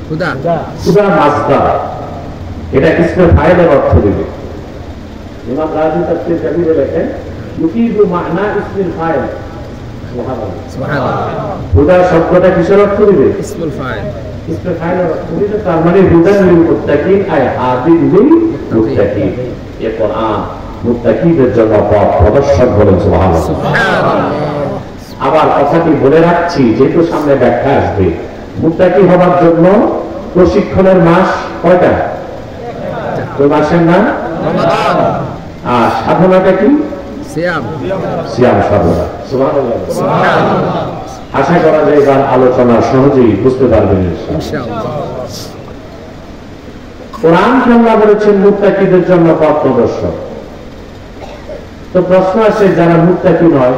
খুদা মাসদার, এটা ইসমে ফাইলের অর্থ দিবে। ইমাম রাজি তাফসীর কাবীরে লেখেন ইউফিদু মা'না ইসমুল ফাইল। সুবহানাল্লাহ, সুবহানাল্লাহ। খুদা শব্দটা কিসের অর্থ দিবে? ইসমুল ফাইল, ইসমে ফাইলের অর্থ দিবে। তার মানে হুদান লিল মুত্তাকিন, আই হাদিন লিল মুত্তাকিন। এই কোরআন মুত্তাকিদের জন্য পথ প্রদর্শক বলেন। সুবহানাল্লাহ, সুবহানাল্লাহ। আবার কথাটি বলে রাখছি, যেহেতু সামনে ব্যাখ্যা আসবে, মুত্তাকি হবার জন্য প্রশিক্ষণের মাস কয়টা? ওই মাসের নাম রমাদান। আর সাধনাটা কি? সিয়াম, সিয়াম সাধনা। সুবহানাল্লাহ, সুবহানাল্লাহ। আশা করা যায় এবার আলোচনা সহজেই বুঝতে পারবেন ইনশাআল্লাহ। কোরআন আল্লাহ বলেছেন মুত্তাকিদের জন্য পথ প্রদর্শক। তো প্রশ্ন আসে, যারা মুত্তাকি নয়,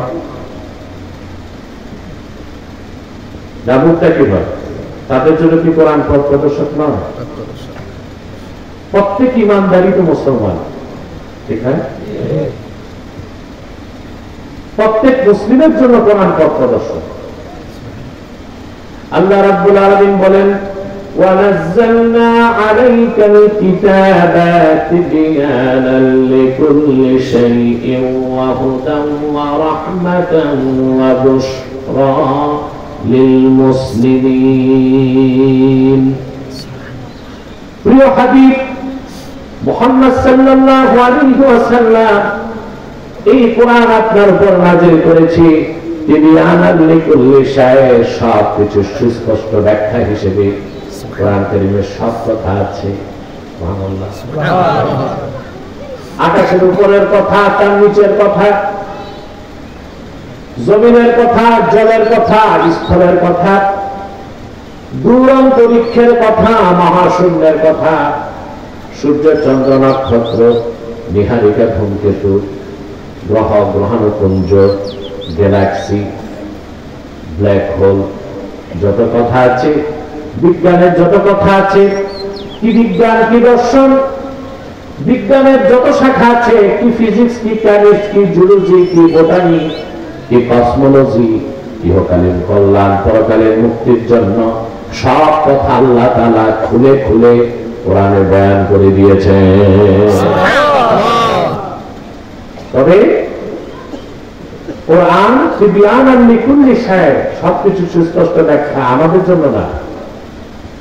যারা মুত্তাকি নয় তাদের জন্য কি কোরআন পথ প্রদর্শক নয়? প্রত্যেক ইমানদারই তো মুসলমান, ঠিক আছে? প্রত্যেক মুসলিমের জন্য কোরআন পথ প্রদর্শক। আল্লাহ রাব্বুল আলামিন বলেন وَنَزَّلْنَا عَلَيْكَ الْكِتَابَ تِبْيَانًا لِكُلِّ شَيْءٍ وَهُدًى وَرَحْمَةً وَبُشْرَى لِلْمُسْلِمِينَ। প্রিয় হাবিব মুহাম্মদ সাল্লাল্লাহু আলাইহি ওয়াসাল্লাম, এই কোরআন আপনার উপর নাযিল করেছি তিবয়ানান লিকুল্লি শাই, সব কিছু সুস্পষ্ট ব্যাখ্যা হিসেবে কোরআন কারীমের সব কথা আছে। সুবহানাল্লাহ, সুবহানাল্লাহ। আকাশের উপরের কথা, তার নিচের কথা, জমিনের কথা, জলের কথা, স্থলের কথা, দূর অন্তরিক্ষের কথা, মহাশূন্যের কথা, সূর্য চন্দ্র নক্ষত্র, নিহারিকা ধূমকেতু, গ্রহ গ্রহাণুপুঞ্জ, গ্যালাক্সি, ব্ল্যাক হোল, যত কথা আছে, বিজ্ঞানের যত কথা আছে, কি বিজ্ঞান কি দর্শন, বিজ্ঞানের যত শাখা আছে, কি ফিজিক্স কি কেমিস্ট্রি কি জুলজি কি বোটানি কি কসমোলজি, ইহকালীন কল্যাণ পরকালীন মুক্তির জন্য সব কথা আল্লাহ তাআলা খুলে খুলে কোরআনে বয়ান করে দিয়েছেন। তবে কোরআন তিবয়ানান লিকুল্লি শাই, সবকিছু সুস্পষ্ট ব্যাখ্যা আমাদের জন্য না,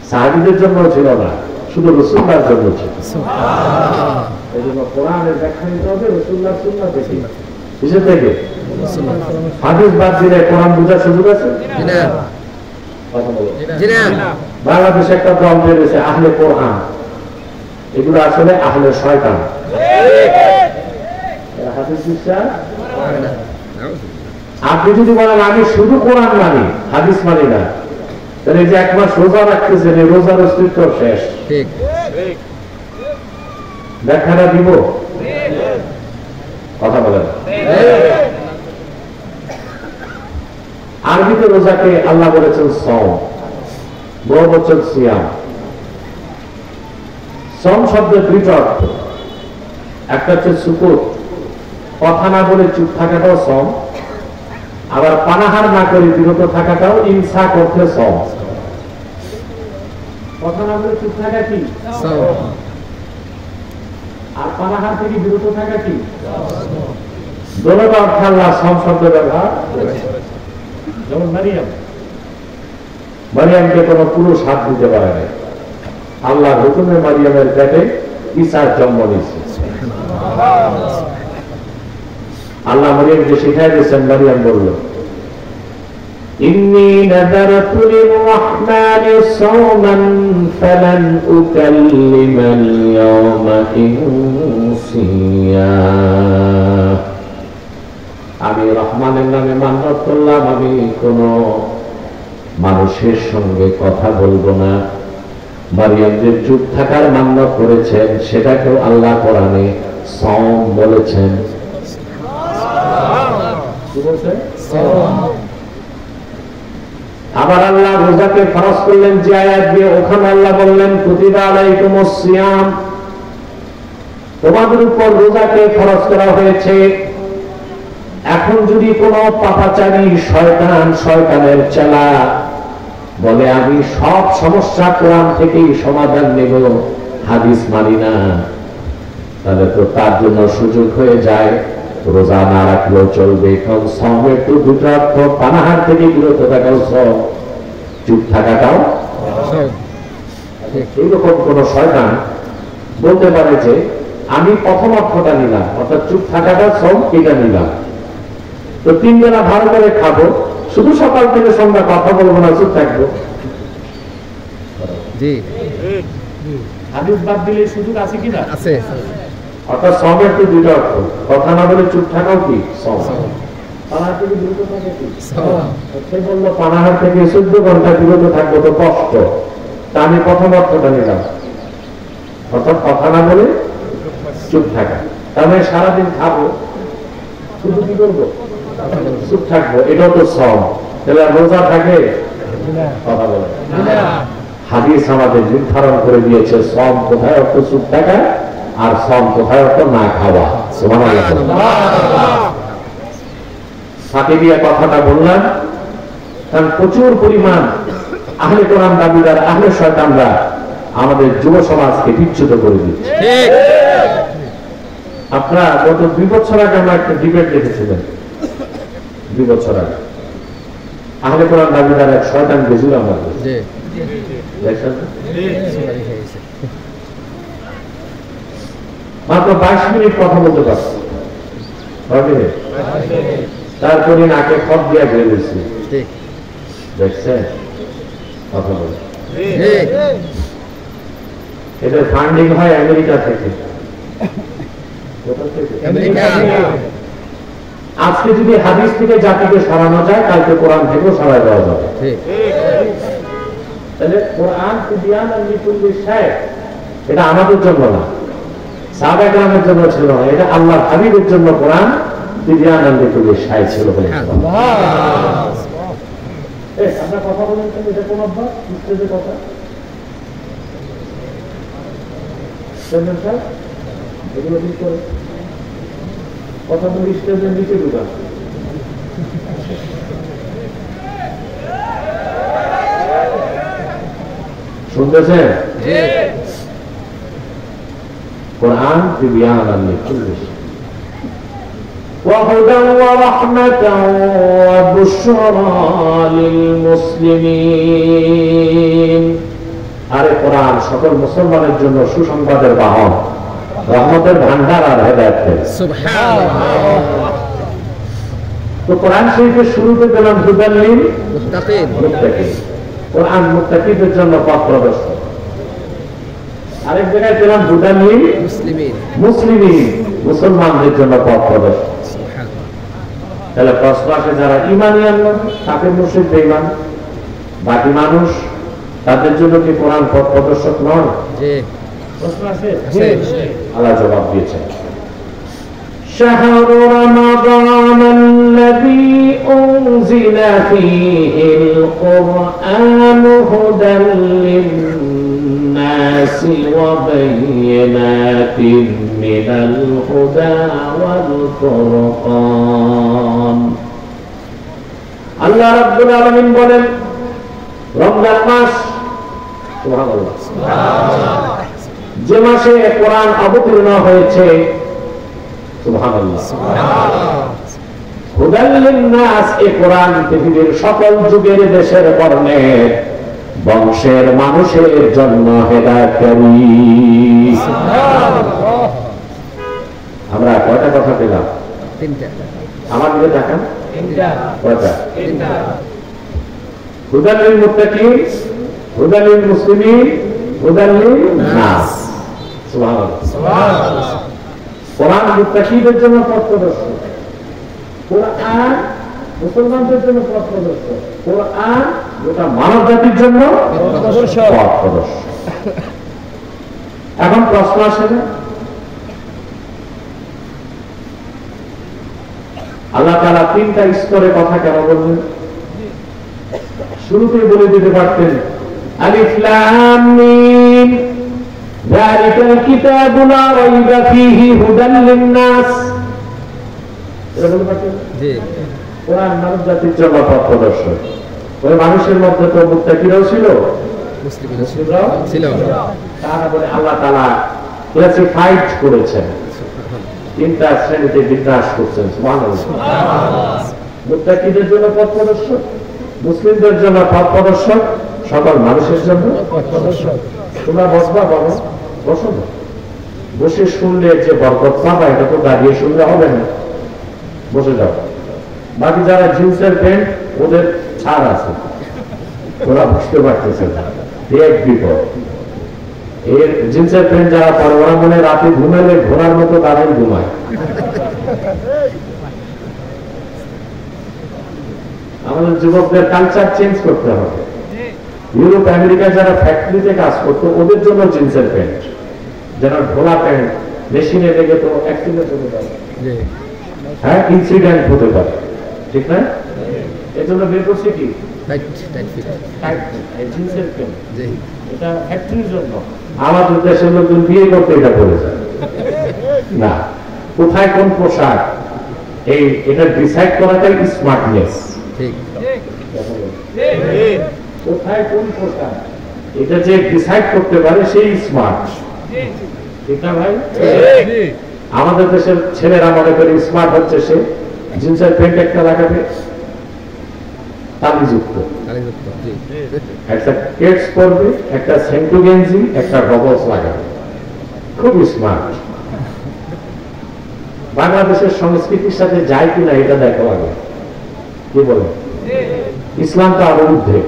সাহাবীদের জন্য ছিল না, শুধু রাসূলুল্লাহর জন্য ছিল। এই জন্য কোরআনের ব্যাখ্যা নিতে হবে রাসূলুল্লাহর সুন্নাহ থেকে। কিসের থেকে? হাদিস বাদ দিলে কোরআন বোঝার সুযোগ আছে? কথা বলো। বাংলাদেশে একটা দল বেরিয়েছে আহলে কোরআন, এগুলো আসলে আহলে শয়তান। হাদিস বিশ্বাস, আপনি যদি বলেন আমি শুধু কোরআন মানি হাদিস মানি না, তাহলে যে এক মাস রোজা রাখতেছেন, এই রোজার অস্তিত্ব শেষ। ব্যাখ্যাটা দিব? কথা বলেন। আরবিতে রোজাকে আল্লাহ বলেছেন সওম, বহু বচন সিয়াম। সওম শব্দের দুইটা অর্থ, একটা হচ্ছে সুকুত, কথা না বলে চুপ থাকাটাও সওম, আবার পানাহার না করে বিরত থাকাটাও ইমসাক করতে সওম। কথা না বলে চুপ থাকা কি সওম, আর পানাহার থেকে বিরত থাকা কি? দোনোটা অর্থে আল্লাহ সওম শব্দ ব্যবহার করেছেন। যেমন মারিয়ামকে কোনো পুরুষ হাত দিতে পারে না, আল্লাহর হুকুমে মারিয়ামের পেটে ঈসার জন্ম নিয়েছে। আল্লাহ মারিয়ামকে শিখাই দিয়েছেন, মারিয়াম বলল ইন্নী নাযারতু লিররহমানি সাওমান ফালান উকাল্লিমাল ইয়াওমা ইনসিয়া। আমি রহমানের নামে মান্যত করলাম, আমি কোন মানুষের সঙ্গে কথা বলবো না। মারিয়াম যে চুপ থাকার মান্যত করেছেন, সেটাকেও আল্লাহ কোরআনে সওম বলেছেন। আবার আল্লাহ রোজাকে ফরজ করলেন যে আয়াত দিয়ে, ওখানে আল্লাহ বললেন কুতিবা আলাইকুমুস সিয়াম, তোমাদের উপর রোজাকে ফরজ করা হয়েছে। এখন যদি কোনো পাপাচারী শয়তান, শয়তানের চেলা বলে আমি সব সমস্যা কোরআন থেকেই সমাধান নেব, হাদিস মানি না, তাহলে তো তার জন্য সুযোগ হয়ে যায় রোজা না রাখলেও চলবে। কারণ সমের তো দুটো অর্থ, পানাহার থেকে বিরত থাকাও সব, চুপ থাকাটাও। এইরকম কোন শয়তান বলতে পারে যে আমি প্রথম অর্থটা নিলাম, অর্থাৎ চুপ থাকাটা সব, এটা নিলাম, তো 3 বেলা ভালো করে খাবো, শুধু সকাল থেকে সন্ধ্যা কথা বলবো না, চুপ থাকবো। জি হাদিস বাদ দিলে সুযোগ আছে কিনা? আছে। অর্থাৎ সমের তো দুটো অর্থ, কথা না বলে চুপ থাকাও কি সম, পানাহার থেকে বিরত থাকা কি সম। সে বললো পানাহার থেকে 14 ঘন্টা বিরত থাকবো তো কষ্ট, তা আমি প্রথম অর্থটা নিলাম, অর্থাৎ কথা না বলে চুপ থাকা। তার মানে সারাদিন খাবো, শুধু কি করবো? চুপ থাকবো, এটাও তো সম। তাহলে রোজা থাকে কথা বলে। হাদিস আমাদের নির্ধারণ করে দিয়েছে সম কোথায় অর্থ চুপ থাকা, আর সম কোথায় অর্থ না খাওয়া। ফাঁকে দিয়ে কথাটা বললাম, কারণ প্রচুর পরিমাণ আহলে কোরআন দাবিদার, আহলে শয়তানরা আমাদের যুব সমাজকে বিচ্যুত করে দিচ্ছে। আপনারা গত 2 বছর আগে আমরা একটা ডিবেট দেখেছিলেন, 2 বছর আগে আহলে কোরআন দাবিদার এক শয়তান বেজুর আমাদের দেখছেন, মাত্র 22 মিনিট কথা বলতে পারছি, তারপরে নাকে খত দিয়া গেলে দিচ্ছি, দেখছেন কথা বলে। এদের ফান্ডিং হয় আমেরিকা থেকে। আজকে যদি হাদিস থেকে জাতিকে সরানো যায়, কালকে কোরআন থেকেও সরাই দেওয়া যাবে। তাহলে কোরআন এটা আমাদের জন্য না, সাহাবায়ে কেরামের জন্য ছিল না, এটা আল্লাহর হাবিবের জন্য কোরআন তিবিয়ানান লিকুল্লি শাই ছিল। আমরা কথা বলেন, এটা কোন অভ্যাস? স্টেজে কথা এগুলো ঠিক করে কথা বলি, স্টেজের নিচে ঢুকা। শুনতেছেন? কোরআন তিবিয়ানান লিকুল্লি শাই وهدى ورحمة وبشرى للمسلمين। আরে কোরআন সকল মুসলমানের জন্য সুসংবাদের বাহন, রহমতের ভান্ডার আর হেদায়েতের। সুবহানাল্লাহ। তো কোরআন শরীফের শুরুতে দিলাম হুদাল লিল মুত্তাকিন, কোরআন মুত্তাকিদের জন্য পথ প্রদর্শক। আরেক জায়গায় দিলাম হুদাল লিল মুসলিমিন, মুসলমানদের জন্য পথ প্রদর্শক। তাহলে প্রশ্ন আসে, যারা ঈমানই আনলো তাদের মুশরিক বেঈমান, বাকি মানুষ তাদের জন্য কি কোরআন পথ প্রদর্শক নয়? প্রশ্ন আসে, আল্লাহ জবাব দিয়েছেন, শাহরু রমাদান আল্লাযী উনজিলা ফীহিল কুরআন হুদাল লিন-নাসি ওয়া বায়িনাতিন মিনাল হুদা ওয়াল ফুরকান। আল্লাহ রাব্বুল আলামিন বলেন, রমজান মাস, সুবহানাল্লাহ, যে মাসে কোরআন অবতীর্ণ হয়েছে, সুবহানাল্লাহ, হুদাল লিন-নাস, এই কোরআন পৃথিবীর সকল যুগের, দেশের, বর্ণের, বংশের মানুষের জন্য হেদায়েতকারী। আমরা কয়টা কথা পেলাম? 3টা। আমার দিকে তাকান, কয়টা? 3টা। হুদাল লিল মুত্তাকিন, হুদাল লিল মুসলিমিন, হুদাল লিন নাস। সুবহানাল্লাহ, সুবহানাল্লাহ। কোরআন মুত্তাকিদের জন্য পথ প্রদর্শক, কোরআন মুসলমানদের জন্য পথ প্রদর্শক, কোরআন গোটা মানব জাতির জন্য পথ প্রদর্শক। এখন প্রশ্ন আসে না, আল্লাহ তাআলা 3টা স্তরে কথা কেন বললেন? শুরুতে বলে দিতে পারতেন আলিফ লাম মিম যালিকাল কিতাবু লা রাইবা ফীহি হুদাল লিন-নাস। এটা বলতে পারতেন? জি। কোরআন মানব জাতির জন্য পথ প্রদর্শক, ওই মানুষের মধ্যে তো মুত্তাকিরাও ছিল, মুসলিমরাও ছিল। তারা বলে আল্লাহ তাআলা ক্লাসিফাইড করেছেন, তিনটা শ্রেণীতে বিন্যাস করছেন। সুবহানাল্লাহ। মুত্তাকিদের জন্য পথ প্রদর্শক, মুসলিমদের জন্য পথ প্রদর্শক, সকল মানুষের জন্য পথ প্রদর্শক। তোমরা বসবা বাবা, বসো না। বসে শুনলে যে বরকত পাবা এটা তো দাঁড়িয়ে শুনলে হবে না, বসে যাও। বাকি যারা জিন্সের প্যান্ট ওদের ছাড় আছে, ওরা বুঝতে পারতেছে না এক বিপদ। এর জিন্সের প্যান্ট যারা পরে ওরা মনে রাতে ঘুমালে ঘোড়ার মতো দাঁড়াই ঘুমায়। আমাদের যুবকদের কালচার চেঞ্জ করতে হবে। ইউরোপ আমেরিকা যারা ফ্যাক্টরিতে কাজ করতো ওদের জন্য জিন্সের প্যান্ট, যারা ঢোলা প্যান্ট মেশিনে লেগে তো অ্যাক্সিডেন্ট হতে পারে, হ্যাঁ ইনসিডেন্ট হতে পারে, ঠিক না? এর জন্য বের করছে কি জিন্সের প্যান্ট, এটা ফ্যাক্টরির জন্য। আমাদের দেশের লোকজন বিয়ে করতে এটা বলে যায় না। কোথায় কোন পোশাক এই এটা ডিসাইড করাটাই স্মার্টনেস। কোথায় কোন পোশাক এটা যে ডিসাইড করতে পারে সেই স্মার্ট, ঠিক না ভাই? আমাদের দেশের ছেলেরা মনে করে স্মার্ট হচ্ছে সে জিন্সের প্যান্ট একটা লাগাবে তালিযুক্ত, একটা কেটস পরবে, একটা সেন্টু গেঞ্জি, একটা গগলস লাগাবে, খুব স্মার্ট। বাংলাদেশের সংস্কৃতির সাথে যায় কিনা এটা দেখো আগে, কি বলে? ইসলাম তো আরো ঊর্ধ্বে।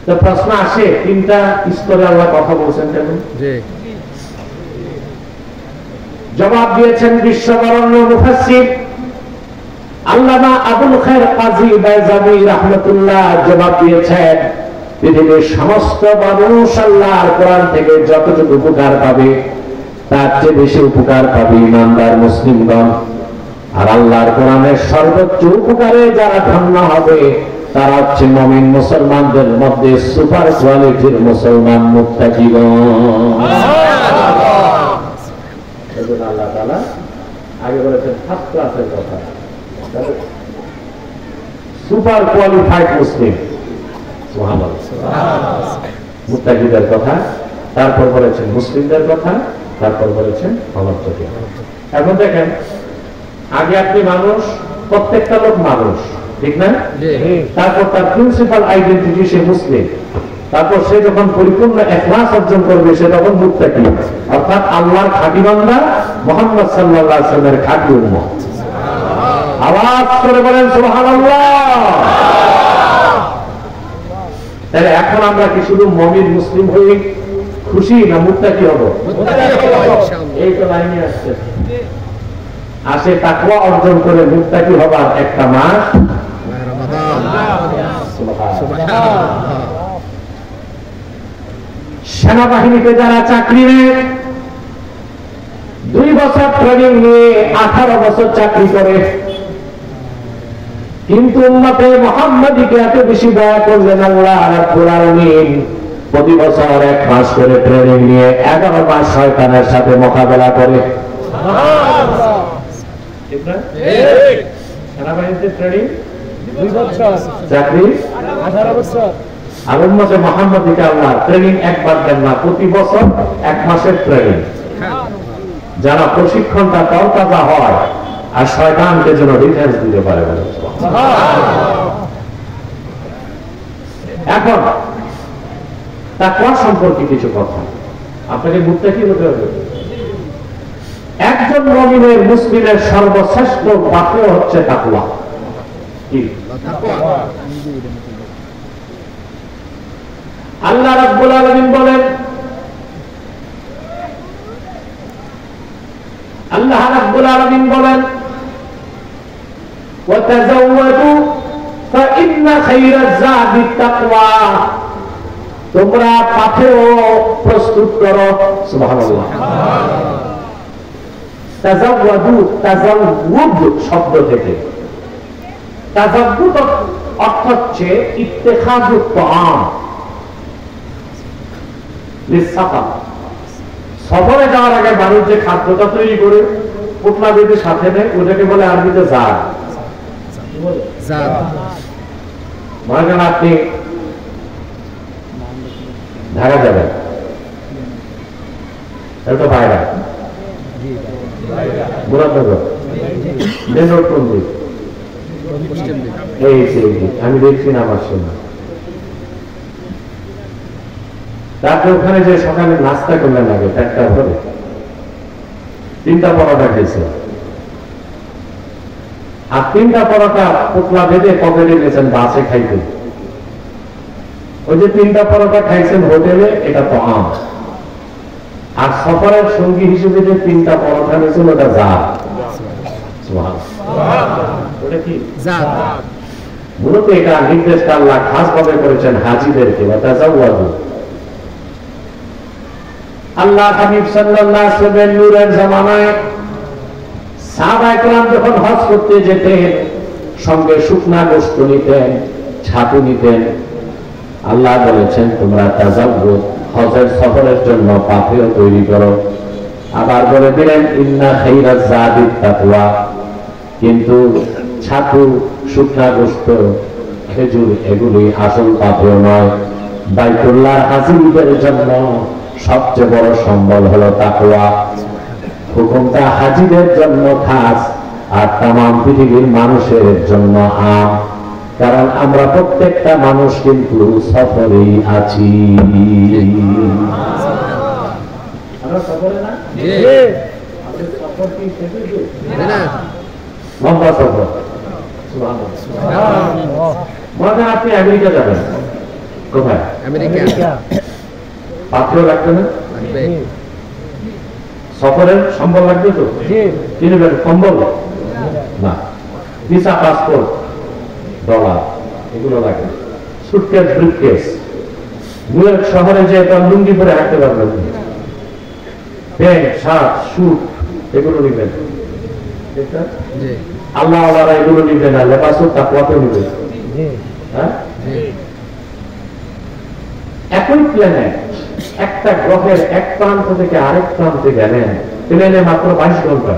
তো প্রশ্ন আসে তিনটা স্তরে আল্লাহ কথা বলছেন কেন? জবাব দিয়েছেন বিশ্ববরণ্য মুফাসসির আল্লামা আবুল খায়ের কাজী বাইজামি রাহমাতুল্লাহ। জবাব দিয়েছেন পৃথিবীর সমস্ত মানুষ আল্লাহর কোরআন থেকে যতটুকু উপকার পাবে তার চেয়ে বেশি উপকার পাবে ইমানদার মুসলিমগণ। আর আল্লাহর কোরআনের সর্বোচ্চ উপকারে যারা ধন্য হবে তারা হচ্ছে মুমিন মুসলমানদের মধ্যে সুপার কোয়ালিটির মুসলমান মুত্তাকিগণ। এজন্য আল্লাহ তাআলা আগে বলেছেন ফার্স্ট ক্লাসের কথা, সুপার কোয়ালিফাইড মুসলিম, সুবহানাল্লাহ, মুত্তাকিদের কথা, তারপর বলেছেন মুসলিমদের কথা, তারপর বলেছেন সমর্থকদের। এখন দেখেন আগে আপনি মানুষ, প্রত্যেকটা লোক মানুষ, ঠিক না? তারপর তার প্রিন্সিপাল আইডেন্টিটি সে মুসলিম, তারপর সে যখন পরিপূর্ণ ইখলাস অর্জন করবে সে তখন মুত্তাকি, অর্থাৎ আল্লাহর খাঁটি বান্দা, মুহাম্মদ সাল্লাল্লাহু আলাইহি ওয়াসাল্লামের খাঁটি উম্মত। আওয়াজ করে বলেন সুবহানাল্লাহ। তাহলে এখন আমরা কি শুধু মুমিন মুসলিম হয়ে খুশি না মুত্তাকি হব? এই তো লাইনে আসছে। আসে তাকওয়া অর্জন করে মুত্তাকি হবার একটা মাস রমাদান। সুবহানাল্লাহ। সেনাবাহিনীতে যারা চাকরি নেয় 2 বছর ট্রেনিং নিয়ে 18 বছর চাকরি করে, কিন্তু উম্মতে মুহাম্মাদীকে এত বেশি দয়া করলেন আল্লাহ রাব্বুল আলামিন, প্রতি বছর 1 মাস করে ট্রেনিং নিয়ে 11 মাস শয়তানের সাথে মোকাবেলা করে। সুবহানাল্লাহ। ঠিক না? ঠিক। সেনাবাহিনীতে ট্রেনিং 2 বছর, চাকরি 18 বছর। আর উম্মতে মুহাম্মাদীকে আল্লাহ ট্রেনিং একবার দেন না, প্রতি বছর 1 মাসের ট্রেনিং, যারা প্রশিক্ষণটা তরতাজা হয় আর শয়তানকে যেন ডিফেন্স দিতে পারে। এখন তাকওয়া সম্পর্কে কিছু কথা আপনাকে মুত্তাকি হতে হবে। একজন মুমিনের মুসলিমের সর্বশ্রেষ্ঠ বাক্য হচ্ছে তাকওয়া। কি? আল্লাহ রাব্বুল আলামিন বলেন, আল্লাহ রাব্বুল আলামিন বলেন ওয়াতাযাওয়াদু ফাইন্না খায়রাজ যাদিত তাকওয়া, তোমরা পাথেয় প্রস্তুত করো। সুবহানাল্লাহ। তাযাওয়াদু, তাযাওউদ শব্দ থেকে, তাযাওউদ অর্থ হচ্ছে ইত্তেখাযুত তাআম লিসাফার। সফরে যাওয়ার আগে মানুষ যে খাদ্যটা তৈরি করে পোটলা বেঁধে সাথে নেয় ওটাকে বলে আরবিতে জাদ। জাত মনে করেন আপনি ঢাকা যাবেন, এটা তো বাইরে মুরাদনগর মেন রোড কোন দিক? পশ্চিম দিক এই আমি দেখছি না আমার শোনা। তারপরে ওখানে যে সকালে নাস্তা করলেন আগে পেটটা ভরে 3টা পরোটা খাইছে, আর 3টা পরোটা পুতলা বেঁধে পকেটে গেছেন বাসে খাইতে। ওই যে 3টা পরোটা খাইছেন হোটেলে, এটা তো আম। আর সফরের সঙ্গী হিসেবে যে 3টা পরোটা নিয়েছেন ওটা জাত। ওটা কি জাত মূলত এটা নির্দেশটা আল্লাহ খাস ভাবে করেছেন হাজিদেরকে। আল্লাহ হাবিব সাল্লাল্লাহু আলাইহি ওয়াসাল্লাম নূরের জামানায় সাহাবায়ে কেরাম যখন হজ করতে যেতেন সঙ্গে শুকনা গোশত নিতেন, ছাতু নিতেন। আল্লাহ বলেছেন তোমরা তাজাব্বুত হজের সফরের জন্য পাথেয় তৈরি করো। আবার বলে দিলেন ইন্না খাইরাজ যাদিত তাকওয়া। কিন্তু ছাতু, শুকনা গোশত, খেজুর এগুলি আসল পাথেয় নয়। বাইতুল্লাহ হাজিদের জন্য সবচেয়ে বড় সম্বল হলো তাকওয়া। হুকুমটা হাজিদের জন্য খাস আর তামাম পৃথিবীর মানুষের জন্য আম। কারণ আমরা প্রত্যেকটা মানুষ কিন্তু সফরেই আছি। আমরা সফরে না? জি আমাদের সফর কি শেষ হয়েছে? না লম্বা সফর। মনে আপনি আমেরিকা যাবেন, কোথায়? আমেরিকা পাথর লাগবে না? লাগবে সফরের সম্বল লাগবে তো? কিনবেন কম্বল না, ভিসা, পাসপোর্ট, ডলার এগুলো লাগবে। Suitcase, briefcase. নিউ ইয়র্ক শহরে যে লুঙ্গি পরে হাঁটতে পারবেন, প্যান্ট, শার্ট, স্যুট এগুলো নিবেন। জি আল্লাহ আল্লাহরা এগুলো নিবে না, লেবাসও তাকওয়াতেও নিবে। হ্যাঁ, জি একই প্ল্যানেট একটা গ্রহের এক প্রান্ত থেকে আরেক প্রান্তে গেলেন প্লেনে মাত্র 22 ঘন্টা।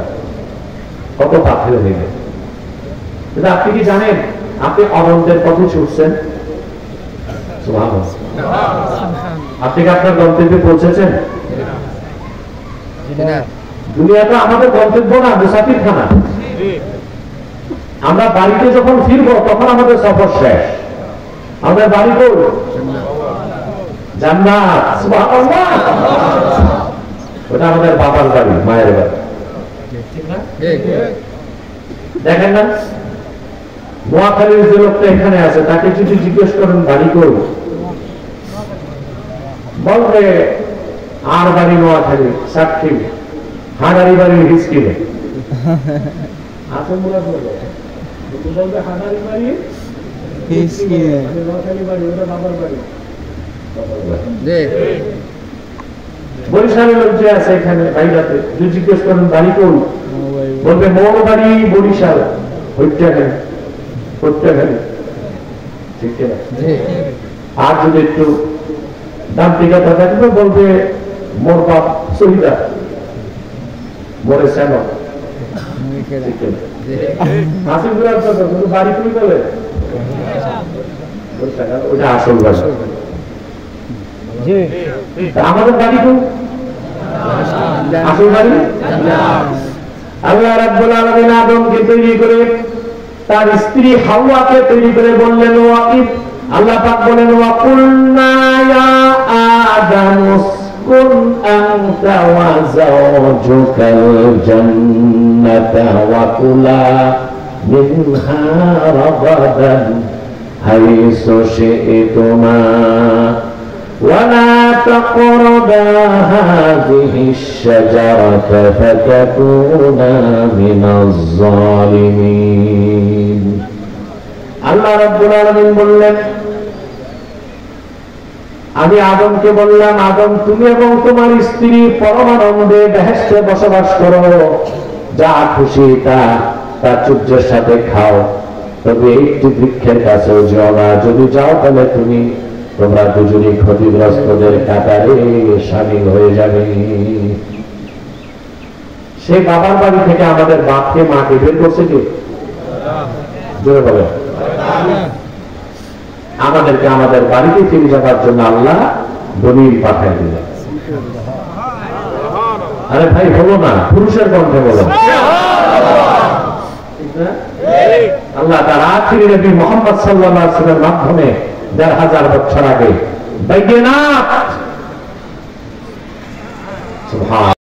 কত পাথরে নেবে? কিন্তু আপনি কি জানেন আপনি অনন্তের পথে ছুটছেন? সুবহানাল্লাহ। আপনি কি আপনার গন্তব্যে পৌঁছেছেন? না দুনিয়াটা আমাদের গন্তব্য না, মুসাফির খানা। আমরা বাড়িতে যখন ফিরবো তখন আমাদের সফর শেষ। আমাদের বাড়ি কই? জান্নাত। সুবহানাল্লাহ। ওটা আমাদের বাবার বাড়ি, মায়ের বাড়ি। দেখেন না, নোয়াখালীর যে লোকটা এখানে আছে তাকে যদি জিজ্ঞেস করেন বাড়ি কই, বলবে আর বাড়ি নোয়াখালী, সাক্ষী, হানারি বাড়ি হিসকিলে। আসল মুরাদ বলবে, বলবে হানারি বাড়ি হিসকিলে, নোয়াখালী বাড়ি ওটা বাবার বাড়ি। জি বরিশালের লোক যে আছে এখানে বাইরাতে, যদি জিজ্ঞেস করেন বাড়ি কই, বলবে মোর বাড়ি বরিশাল, হইটাখালী, হইটাখালী। ঠিক না? আর যদি একটু দান্তিকতা থাকবে বলবে মোর বাপ শহীদা, মোরে শ্যাম। বাড়ি কই বলে? ওটা আসল বাড়ি। আমাদের বাড়ি কই? আসল বাড়ি আল্লাহ রাব্বুল আলামিন আদমকে তৈরি করে তার স্ত্রী হাওয়াকে তৈরি করে বললেন ওয়াকিব। আল্লাহ পাক বলেন ওয়াকুলনা ইয়া আদাম উসকুন আনতা ওয়া যাওজুকাল জান্নাতা ওয়া কুলা মিনহা রাগাদান হাইসু শি'তুমা ولا تقربا هذه الشجرة فتكونا من الظالمين। আল্লাহ রাব্বুল আলামিন বললেন আমি আদমকে বললাম আদম তুমি এবং তোমার স্ত্রী পরমানন্দে বেহেশতে বসবাস করো, যা খুশি তা প্রাচুর্যের সাথে খাও, তবে একটি বৃক্ষের কাছেও যাও না। যদি যাও তাহলে তোমরা দুজনই ক্ষতিগ্রস্তদের কাতারে শামিল হয়ে যাবে। সেই বাবার বাড়ি থেকে আমাদের বাপকে মাকে বের করছে কি? জোরে বলেন। আমাদেরকে আমাদের বাড়িতে ফিরে যাবার জন্য আল্লাহ দলিল পাঠাই দিলেন। আরে ভাই হলো না, পুরুষের কণ্ঠে বলো। আল্লাহ তার আখিরি নবী মুহাম্মদ সাল্লাল্লাহু আলাইহি ওয়াসাল্লামের মাধ্যমে ১৫০০ বছর আগে বাইয়িনাত সুবহান